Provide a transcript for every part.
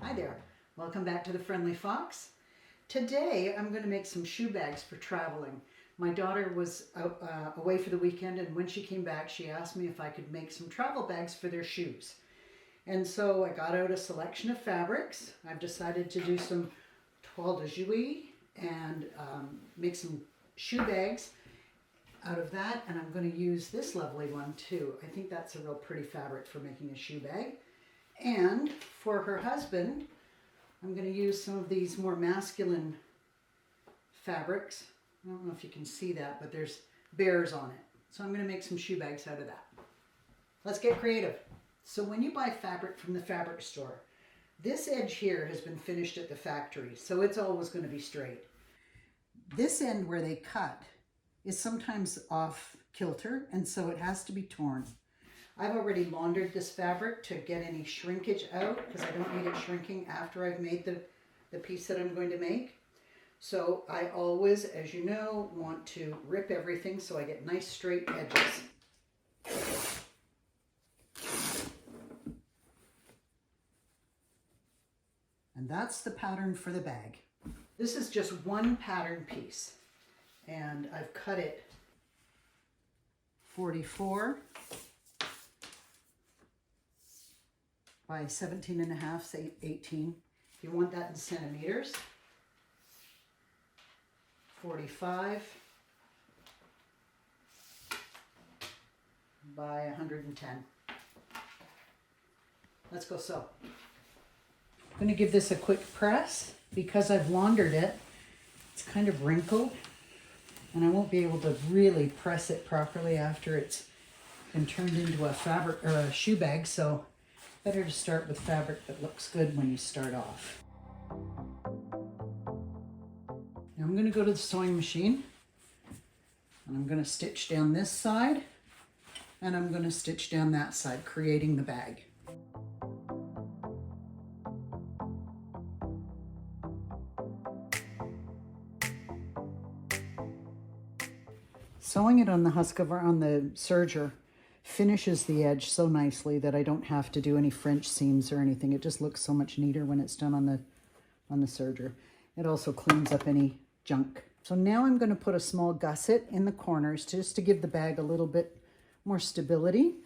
Hi there. Welcome back to the Friendly Fox. Today I'm going to make some shoe bags for traveling. My daughter was away for the weekend, and when she came back she asked me if I could make some travel bags for their shoes. And so I got out a selection of fabrics. I've decided to do some toile de jouy and make some shoe bags out of that, and I'm going to use this lovely one too. I think that's a real pretty fabric for making a shoe bag. And for her husband, I'm going to use some of these more masculine fabrics. I don't know if you can see that, but there's bears on it. So I'm going to make some shoe bags out of that. Let's get creative. So when you buy fabric from the fabric store, this edge here has been finished at the factory, so it's always going to be straight. This end where they cut is sometimes off kilter, and so it has to be torn. I've already laundered this fabric to get any shrinkage out because I don't need it shrinking after I've made the piece that I'm going to make. So I always, as you know, want to rip everything so I get nice straight edges. And that's the pattern for the bag. This is just one pattern piece, and I've cut it 44 by 17.5, say 18. If you want that in centimeters, 45 by 110. Let's go sew. I'm going to give this a quick press because I've laundered it. It's kind of wrinkled, and I won't be able to really press it properly after it's been turned into a fabric or a shoe bag, so better to start with fabric that looks good when you start off. Now I'm going to go to the sewing machine, and I'm going to stitch down this side, and I'm going to stitch down that side, creating the bag. Sewing it on the serger finishes the edge so nicely that I don't have to do any French seams or anything. It just looks so much neater when it's done on the serger. It also cleans up any junk. So now I'm going to put a small gusset in the corners just to give the bag a little bit more stability.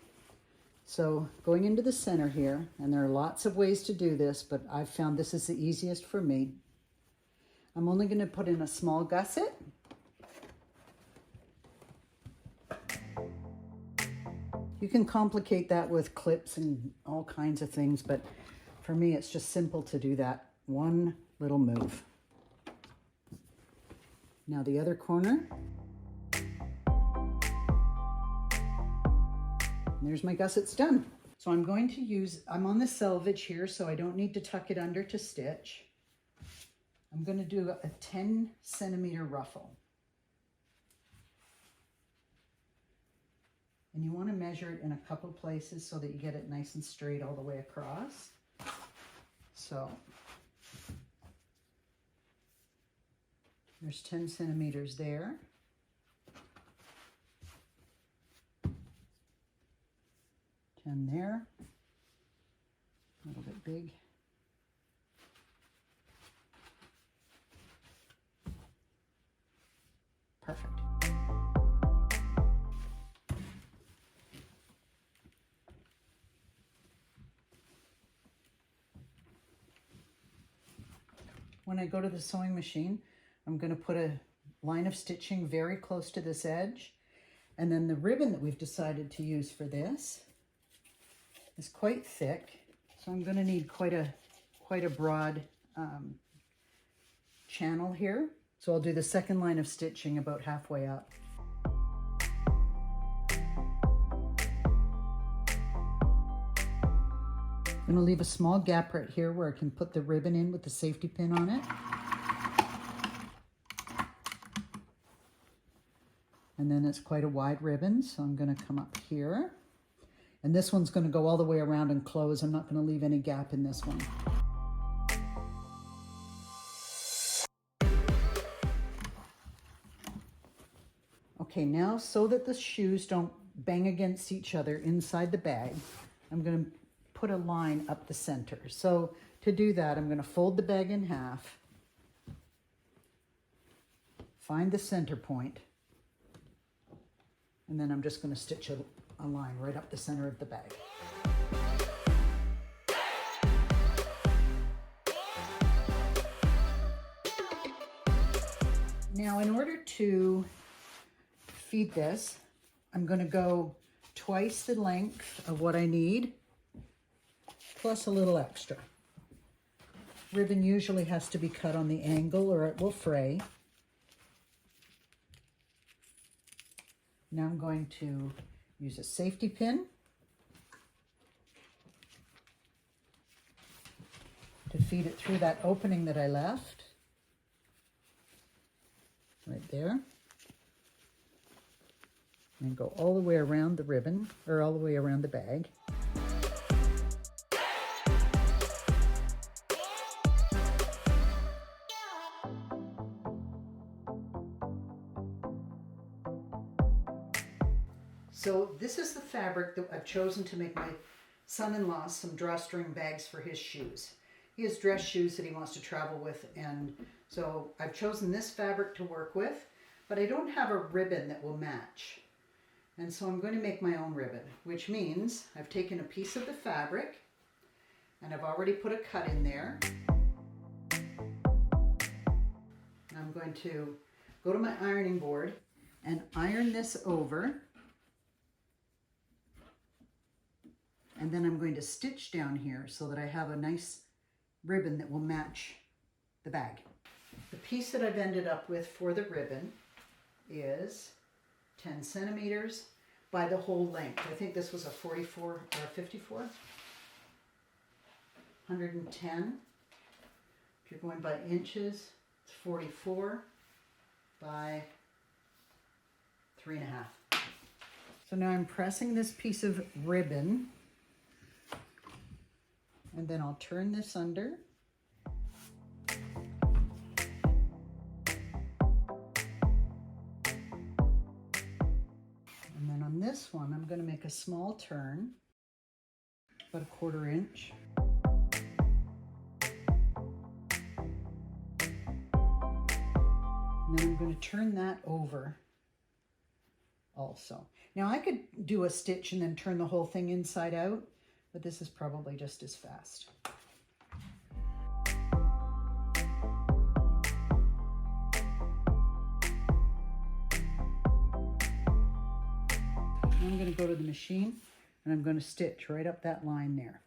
So going into the center here, and there are lots of ways to do this, but I've found this is the easiest for me. I'm only going to put in a small gusset. You can complicate that with clips and all kinds of things, but for me it's just simple to do that one little move. Now the other corner. And there's my gussets done. So I'm on the selvage here, so I don't need to tuck it under to stitch. I'm going to do a 10 centimeter ruffle. And you want to measure it in a couple places so that you get it nice and straight all the way across. So there's 10 centimeters there. 10 there. A little bit big. Perfect. When I go to the sewing machine, I'm going to put a line of stitching very close to this edge. And then the ribbon that we've decided to use for this is quite thick. So I'm going to need quite a broad channel here. So I'll do the second line of stitching about halfway up. I'm going to leave a small gap right here where I can put the ribbon in with the safety pin on it. And then it's quite a wide ribbon, so I'm going to come up here. And this one's going to go all the way around and close. I'm not going to leave any gap in this one. Okay, now so that the shoes don't bang against each other inside the bag, I'm going to put a line up the center. So to To do that, I'm going to fold the bag in half, find the center point, and then I'm just going to stitch a line right up the center of the bag. Now, in order to feed this, I'm going to go twice the length of what I need, plus a little extra. Ribbon usually has to be cut on the angle or it will fray. Now I'm going to use a safety pin to feed it through that opening that I left, right there. And go all the way around the ribbon, or all the way around the bag. So this is the fabric that I've chosen to make my son-in-law some drawstring bags for his shoes. He has dress shoes that he wants to travel with, and so I've chosen this fabric to work with, but I don't have a ribbon that will match. And so I'm going to make my own ribbon, which means I've taken a piece of the fabric and I've already put a cut in there. I'm going to go to my ironing board and iron this over. And then I'm going to stitch down here so that I have a nice ribbon that will match the bag. The piece that I've ended up with for the ribbon is 10 centimeters by the whole length. I think this was a 44 or a 54. 110. If you're going by inches, it's 44 by 3.5. So now I'm pressing this piece of ribbon, and then I'll turn this under. And then on this one, I'm going to make a small turn, about 1/4 inch. And then I'm going to turn that over also. Now I could do a stitch and then turn the whole thing inside out, but this is probably just as fast. Now I'm going to go to the machine and I'm going to stitch right up that line there.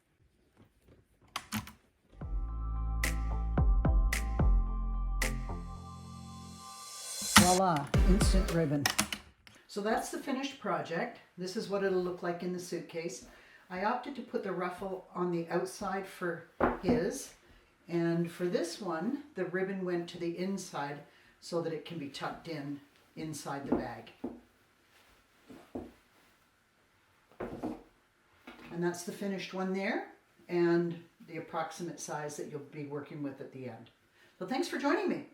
Voila, instant ribbon. So that's the finished project. This is what it'll look like in the suitcase. I opted to put the ruffle on the outside for his, and for this one, the ribbon went to the inside so that it can be tucked in inside the bag. And that's the finished one there, and the approximate size that you'll be working with at the end. So thanks for joining me.